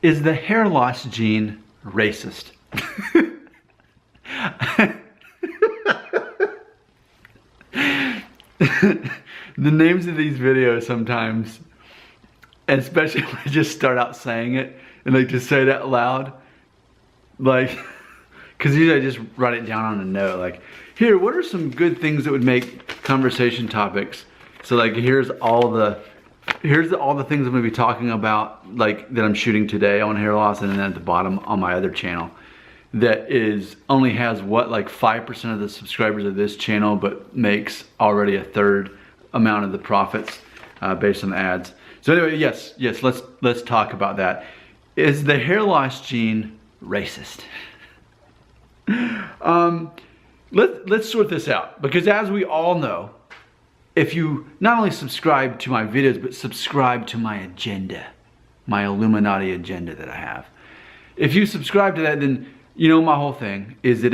Is the hair loss gene racist? The names of these videos sometimes, and especially when I just start out saying it and like just say it out loud, like, because usually I just write it down on a note, like, here, what are some good things that would make conversation topics? So like, here's all the things I'm gonna be talking about, like, that I'm shooting today on hair loss, and then at the bottom on my other channel that only has what, like 5% of the subscribers of this channel, but makes already a third amount of the profits based on the ads. So anyway, yes, let's talk about that. Is the hair loss gene racist? Let's sort this out, because as we all know, if you not only subscribe to my videos, but subscribe to my agenda, my Illuminati agenda that I have. If you subscribe to that, then you know my whole thing is that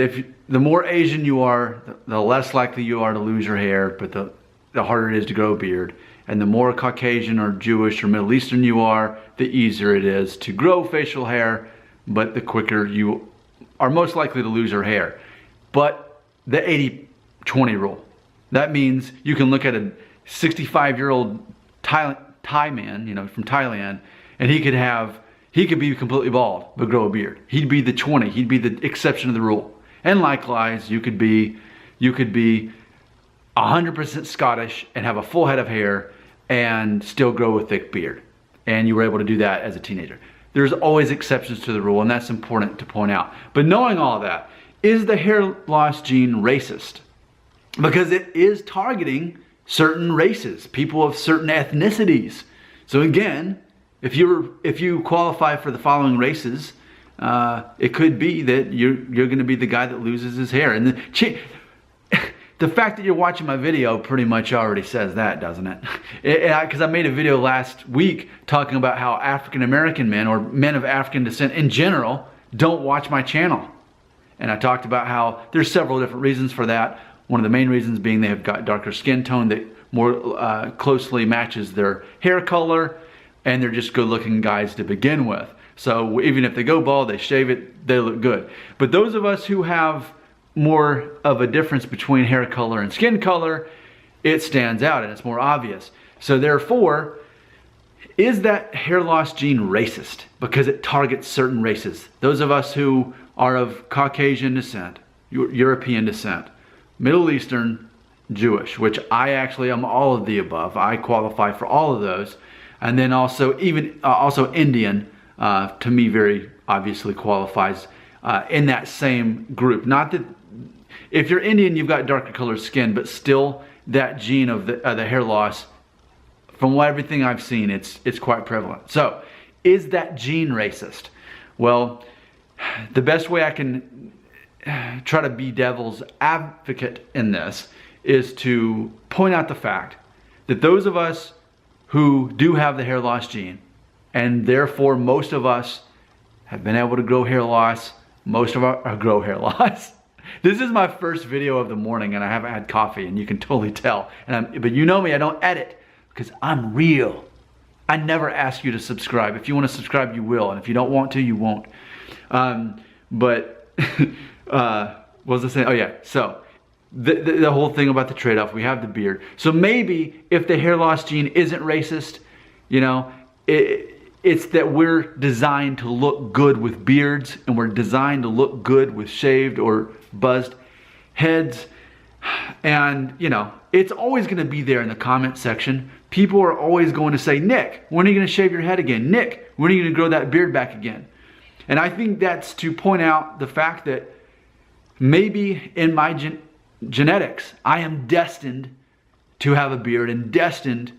the more Asian you are, the less likely you are to lose your hair, but the harder it is to grow a beard. And the more Caucasian or Jewish or Middle Eastern you are, the easier it is to grow facial hair, but the quicker you are most likely to lose your hair. But the 80-20 rule. That means you can look at a 65-year-old Thai man, you know, from Thailand, and he could be completely bald, but grow a beard. He'd be the 20. He'd be the exception to the rule. And likewise, you could be 100% Scottish and have a full head of hair and still grow a thick beard. And you were able to do that as a teenager. There's always exceptions to the rule, and that's important to point out. But knowing all that, is the hair loss gene racist? Because it is targeting certain races, people of certain ethnicities. So again, if you qualify for the following races, it could be that you're going to be the guy that loses his hair. And the fact that you're watching my video pretty much already says that, doesn't it? Because I made a video last week talking about how African American men, or men of African descent in general, don't watch my channel. And I talked about how there's several different reasons for that. One of the main reasons being they have got darker skin tone that more closely matches their hair color, and they're just good looking guys to begin with. So even if they go bald, they shave it, they look good. But those of us who have more of a difference between hair color and skin color, it stands out and it's more obvious. So therefore, is that hair loss gene racist? Because it targets certain races. Those of us who are of Caucasian descent, European descent, Middle Eastern, Jewish, which I actually am all of the above. I qualify for all of those. And then also also Indian, to me very obviously qualifies in that same group. Not that if you're Indian, you've got darker colored skin, but still that gene of the hair loss, from everything I've seen, it's quite prevalent. So is that gene racist? Well, the best way I can try to be devil's advocate in this is to point out the fact that those of us who do have the hair loss gene, and therefore most of us have been able to grow hair loss, grow hair loss. This is my first video of the morning and I haven't had coffee, and you can totally tell. But you know me, I don't edit because I'm real. I never ask you to subscribe. If you want to subscribe, you will. And if you don't want to, you won't. What was I saying? Oh yeah, so the whole thing about the trade-off, we have the beard. So maybe if the hair loss gene isn't racist, you know, it's that we're designed to look good with beards, and we're designed to look good with shaved or buzzed heads. And, you know, it's always going to be there in the comment section. People are always going to say, Nick, when are you going to shave your head again? Nick, when are you going to grow that beard back again? And I think that's to point out the fact that maybe in my genetics, I am destined to have a beard and destined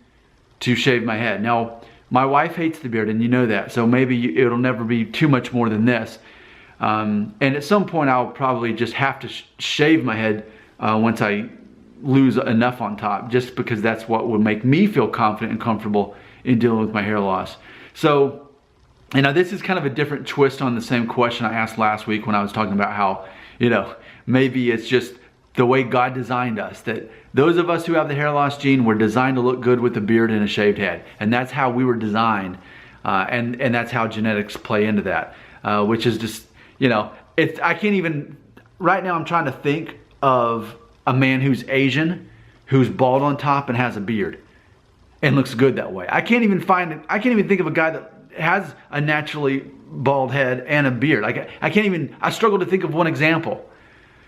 to shave my head. Now, my wife hates the beard, and you know that, so maybe it'll never be too much more than this. And at some point, I'll probably just have to shave my head once I lose enough on top, just because that's what would make me feel confident and comfortable in dealing with my hair loss. So, you know, this is kind of a different twist on the same question I asked last week when I was talking about how, you know, maybe it's just the way God designed us, that those of us who have the hair loss gene were designed to look good with a beard and a shaved head. And that's how we were designed and that's how genetics play into that, which is just, you know, I can't even, right now I'm trying to think of a man who's Asian, who's bald on top and has a beard and looks good that way. I can't even think of a guy that has a naturally bald head and a beard. I struggle to think of one example.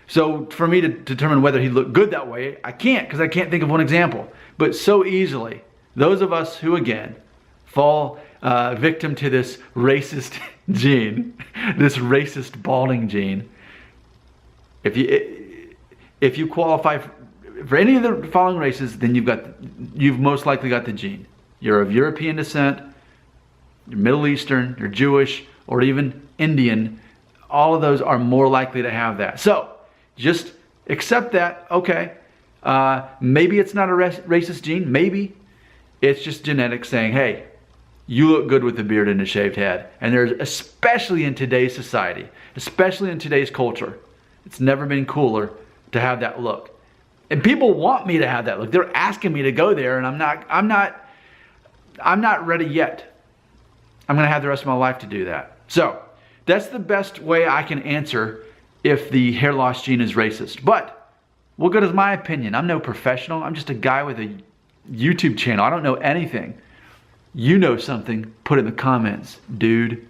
So for me to determine whether he looked good that way, I can't, because I can't think of one example. But so easily, those of us who, again, fall victim to this racist gene, this racist balding gene, if you qualify for any of the following races, then you've most likely got the gene. You're of European descent, you're Middle Eastern, you're Jewish, or even Indian. All of those are more likely to have that. So just accept that. Okay, maybe it's not a racist gene. Maybe it's just genetics saying, hey, you look good with a beard and a shaved head. And there's, especially in today's society, especially in today's culture, it's never been cooler to have that look. And people want me to have that look. They're asking me to go there, and I'm not ready yet. I'm going to have the rest of my life to do that. So that's the best way I can answer if the hair loss gene is racist. But what good is my opinion? I'm no professional. I'm just a guy with a YouTube channel. I don't know anything. You know something, put it in the comments, dude.